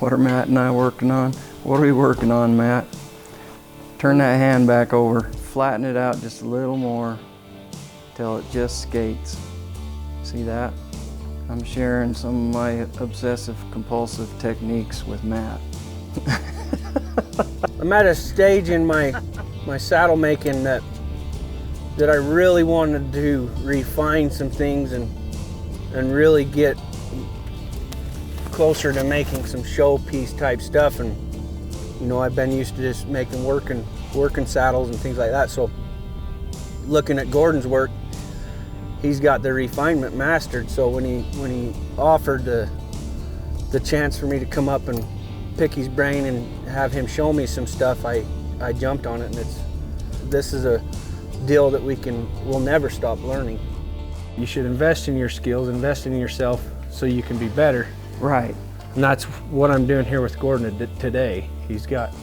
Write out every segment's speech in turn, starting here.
What are Matt and I working on? What are we working on, Matt? Turn that hand back over. Flatten it out just a little more till it just skates. See that? I'm sharing some of my obsessive compulsive techniques with Matt. I'm at a stage in my saddle making that I really wanted to refine some things and really get closer to making some showpiece type stuff. And you know, I've been used to just making working saddles and things like that. So looking at Gordon's work, he's got the refinement mastered. So when he offered the chance for me to come up and pick his brain and have him show me some stuff, I jumped on it, and this is a deal that we'll never stop learning. You should invest in your skills, invest in yourself so you can be better. Right. And that's what I'm doing here with Gordon today. He's got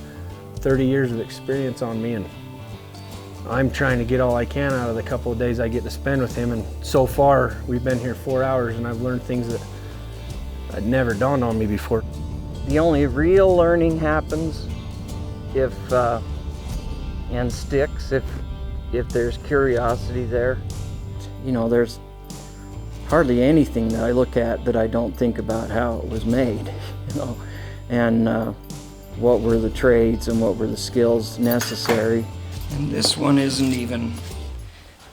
30 years of experience on me, and I'm trying to get all I can out of the couple of days I get to spend with him. And so far, we've been here 4 hours, and I've learned things that had never dawned on me before. The only real learning happens and sticks if there's curiosity there. You know, there's hardly anything that I look at that I don't think about how it was made, you know, and what were the trades and what were the skills necessary. And this one isn't even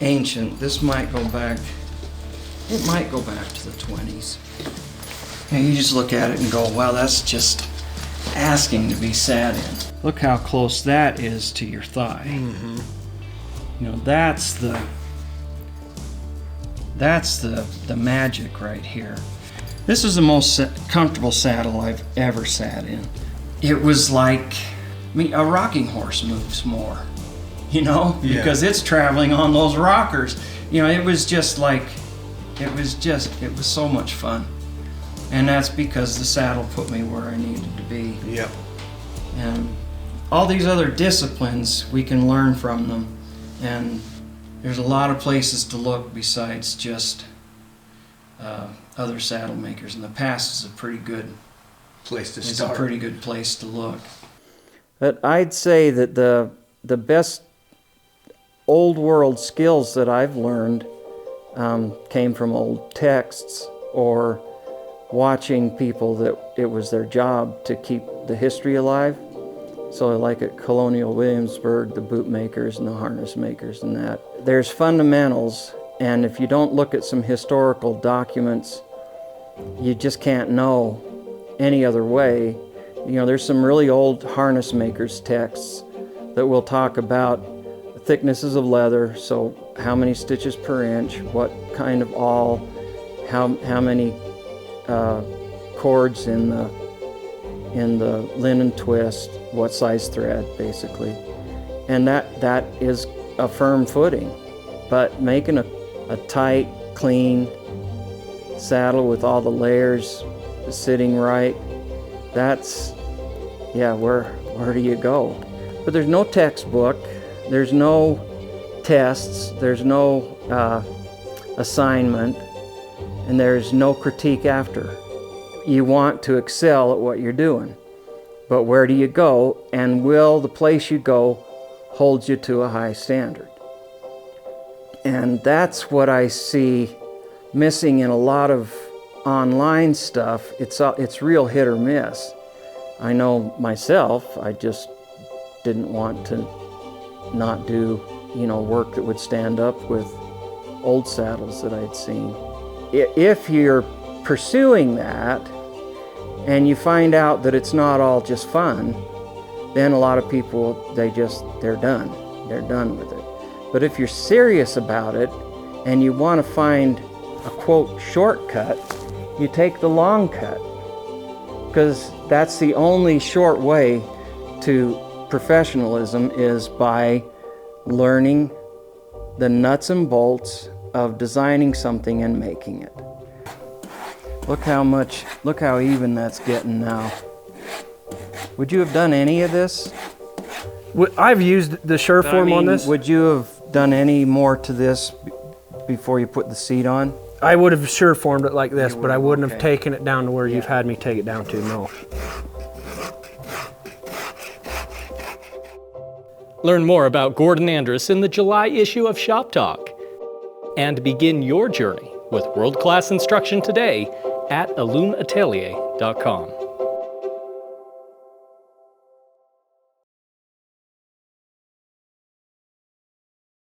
ancient. This might go back, it might go back to the 20s. And you just look at it and go, wow, that's just asking to be sat in. Look how close that is to your thigh. Mm-hmm. You know, that's the magic right here. This is the most comfortable saddle I've ever sat in. It was like, I mean, a rocking horse moves more, you know, because it's traveling on those rockers. You know, it was just like, it was so much fun. And that's because the saddle put me where I needed to be. Yep. And all these other disciplines, we can learn from them. And there's a lot of places to look besides just other saddle makers. And the past is a pretty good place to start. It's a pretty good place to look. But I'd say that the best old world skills that I've learned came from old texts or watching people that it was their job to keep the history alive. So like at Colonial Williamsburg, the boot makers and the harness makers and that. There's fundamentals, and if you don't look at some historical documents, you just can't know any other way. You know, there's some really old harness makers texts that will talk about thicknesses of leather, so how many stitches per inch, what kind of awl, how many cords in the linen twist, what size thread, basically. And that is a firm footing. But making a tight, clean saddle with all the layers sitting right, that's, yeah, where do you go? But there's no textbook, there's no tests, there's no assignment, and there's no critique after. You want to excel at what you're doing, but where do you go, and will the place you go hold you to a high standard? And that's what I see missing in a lot of online stuff. It's real hit or miss. I know myself, I just didn't want to not do, you know, work that would stand up with old saddles that I'd seen. If you're pursuing that and you find out that it's not all just fun, then a lot of people, they're done with it. But if you're serious about it and you want to find a quote shortcut, you take the long cut, because that's the only short way to professionalism, is by learning the nuts and bolts of designing something and making it. Look how even that's getting now. Would you have done any of this? I've used the Sureform on this. Would you have done any more to this before you put the seat on? I would have Sureformed it like this, but I wouldn't have taken it down to where you've had me take it down to, no. Learn more about Gordon Andrus in the July issue of ShopTalk. And begin your journey with world-class instruction today at alunatelier.com.